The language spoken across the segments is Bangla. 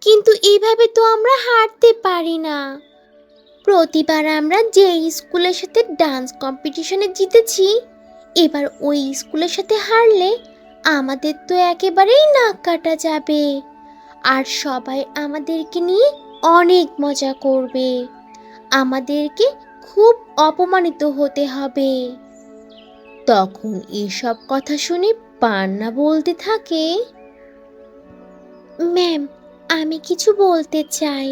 কিন্তু এইভাবে তো আমরা হারতে পারি না। প্রতিবার আমরা যে স্কুলের সাথে ডান্স কম্পিটিশনে জিতেছি, এবার ওই স্কুলের সাথে হারলে আমাদের তো একেবারেই নাক কাটা যাবে। আর সবাই আমাদেরকে নিয়ে অনেক মজা করবে, আমাদেরকে খুব অপমানিত হতে হবে। তখন এসব কথা শুনে পান্না বলতে থাকে, ম্যাম, আমি কিছু বলতে চাই।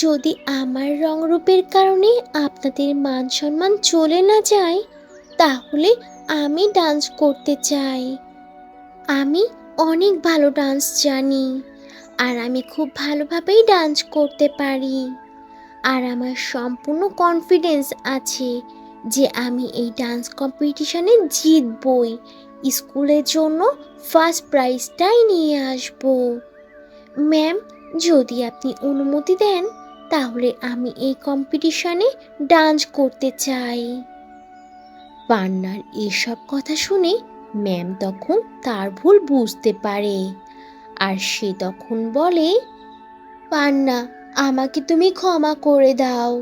যদি আমার রংরূপের কারণে আপনাদের মান সম্মান চলে না যায়, তাহলে আমি ডান্স করতে চাই। আমি অনেক ভালো ডান্স জানি, আর আমি খুব ভালোভাবেই ডান্স করতে পারি। আর আমার সম্পূর্ণ কনফিডেন্স আছে যে আমি এই ডান্স কম্পিটিশনে জিতবই, স্কুলের জন্য ফার্স্ট প্রাইজটাই নিয়ে আসব। ম্যাম, যদি আপনি অনুমতি দেন, তাহলে আমি এই কম্পিটিশনে ডান্স করতে চাই। পান্নার এসব কথা শুনে ম্যাম তখন তার ভুল বুঝতে পারে, আর সে তখন বলে, পান্না, আমাকে তুমি ক্ষমা করে দাও।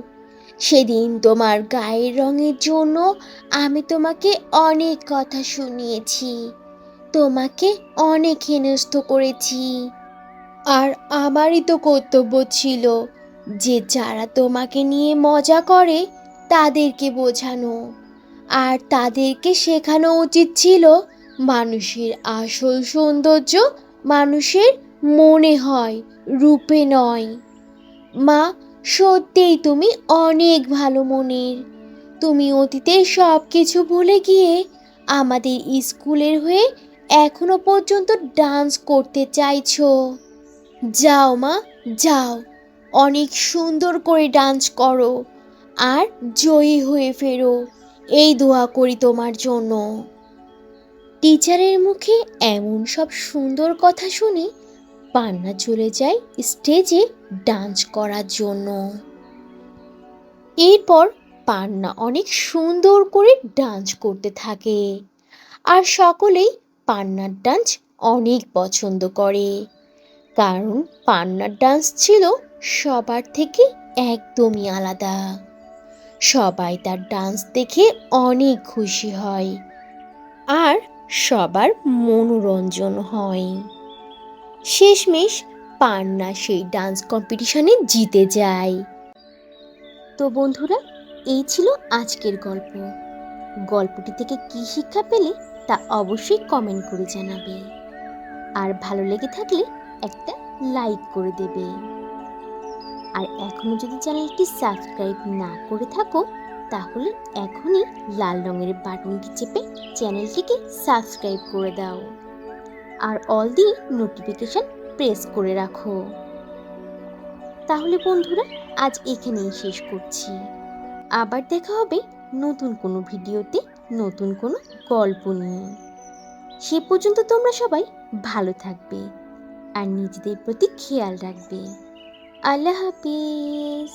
সেদিন তোমার গায়ের রঙের জন্য আমি তোমাকে অনেক কথা শুনিয়েছি, তোমাকে অনেক হেনস্থ করেছি। আর আমারই তো কর্তব্য ছিল যে যারা তোমাকে নিয়ে মজা করে তাদেরকে বোঝানো, আর তাদেরকে শেখানো উচিত ছিল মানুষের আসল সৌন্দর্য মানুষের মনে হয়, রূপে নয়। মা, সত্যিই তুমি অনেক ভালো মনের। তুমি অতীতের সব কিছু ভুলে গিয়ে আমাদের স্কুলের হয়ে এখনো পর্যন্ত ডান্স করতে চাইছো। যাও মা, যাও, অনেক সুন্দর করে ডান্স করো আর জয়ী হয়ে ফেরো, এই দোয়া করি তোমার জন্য। টিচারের মুখে এমন সব সুন্দর কথা শুনে পান্না চলে যায় স্টেজে ডান্স করার জন্য। এরপর পান্না অনেক সুন্দর করে ডান্স করতে থাকে, আর সকলেই পান্নার ডান্স অনেক পছন্দ করে, কারণ পান্নার ডান্স ছিল সবার থেকে একদমই আলাদা। সবাই তার ডান্স দেখে অনেক খুশি হয়, আর সবার মনোরঞ্জন হয়। শেষমেশ পান্না সেই ডান্স কম্পিটিশনে জিতে যায়। তো বন্ধুরা, এই ছিল আজকের গল্প। গল্পটি থেকে কী শিক্ষা পেলে তা অবশ্যই কমেন্ট করে জানাবে, আর ভালো লেগে থাকলে একটা লাইক করে দেবে। আর এখনো যদি চ্যানেলটি সাবস্ক্রাইব না করে থাকো, তাহলে এখনই লাল রঙের বাটনটি চেপে চ্যানেলটিকে সাবস্ক্রাইব করে দাও, আর অল দি নোটিফিকেশন প্রেস করে রাখো। তাহলে বন্ধুরা, আজ এখানেই শেষ করছি। আবার দেখা হবে নতুন কোনো ভিডিওতে, নতুন কোনো গল্প নিয়ে। সে পর্যন্ত তোমরা সবাই ভালো থাকবে আর নিজেদের প্রতি খেয়াল রাখবে। আল্লাহ হাফিজ।